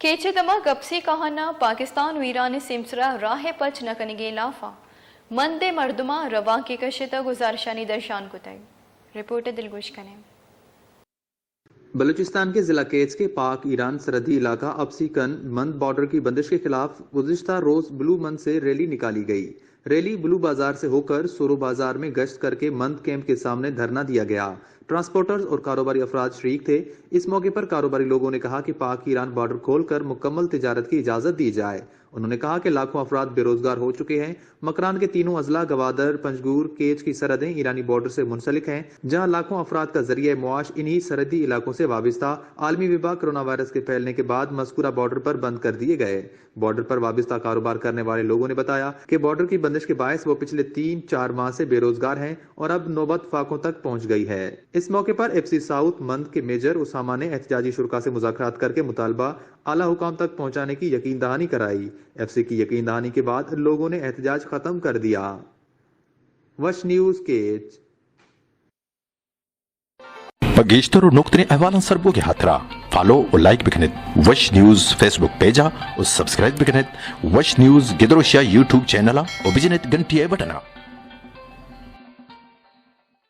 ಕೇಚಿತಮ ಗಪ್ಸಿ ಕಹಾನ ಪಾಕಿಸ್ತಾನ್ ವೀರಾನಿ ಸಿಮ್ಸ್ರ ರಾಹೆ ಪಚ್ ನಕನಿಗೆ ಲಾಫಾ मंदे मर्दुमा रवा की कशिता गुजारशानी दर्शान कुताई रिपोर्ट दिलगोश कने। बलूचिस्तान के जिला केच के पाक ईरान सरहदी इलाका अबसीकन मंद बॉर्डर की बंदिश के खिलाफ गुज़िश्ता रोज ब्लू मंद से रैली निकाली गई। रैली ब्लू बाजार से होकर सोरो बाजार में गश्त करके मंद कैंप के सामने धरना दिया गया। ट्रांसपोर्टर्स और कारोबारी अफराद शरीक थे। इस मौके पर कारोबारी लोगों ने कहा कि पाक ईरान बॉर्डर खोलकर मुकम्मल तिजारत की इजाजत दी जाए। उन्होंने कहा कि लाखों अफराद बेरोजगार हो चुके हैं। मकरान के तीनों अजला गवादर, पंजगूर, केच की सरहदें ईरानी बॉर्डर से मुंसलिक हैं, जहां लाखों अफराद का जरिया मुआश इन्हीं सरहदी इलाकों से वाबिस्ता। आलमी वबा कोरोना वायरस के फैलने के बाद मज़कूरा बॉर्डर पर बंद कर दिए गए। बॉर्डर पर वाबिस्ता कारोबार करने वाले लोगों ने बताया कि बॉर्डर की बंदिश के बायस वो पिछले 3-4 माह से बेरोजगार हैं और अब नौबत फाकों तक पहुंच गई है। इस मौके पर एफसी साउथ मंद के मेजर उसामा ने एहतजाजी शुरा से मुज़ाकरात करके मुतालबा आला हुकाम तक पहुंचाने की यकीन दहानी कराई। एफसी की यकीन दहानी के बाद लोगों ने एहतजाज खत्म कर दिया। वश न्यूज केच Pagishtaru nuqtani ahwalan sarbogi hatra follow or like bikinit Wash News Facebook page or subscribe bikinit Wash News gedrosha YouTube channel or bijinet gantiye butana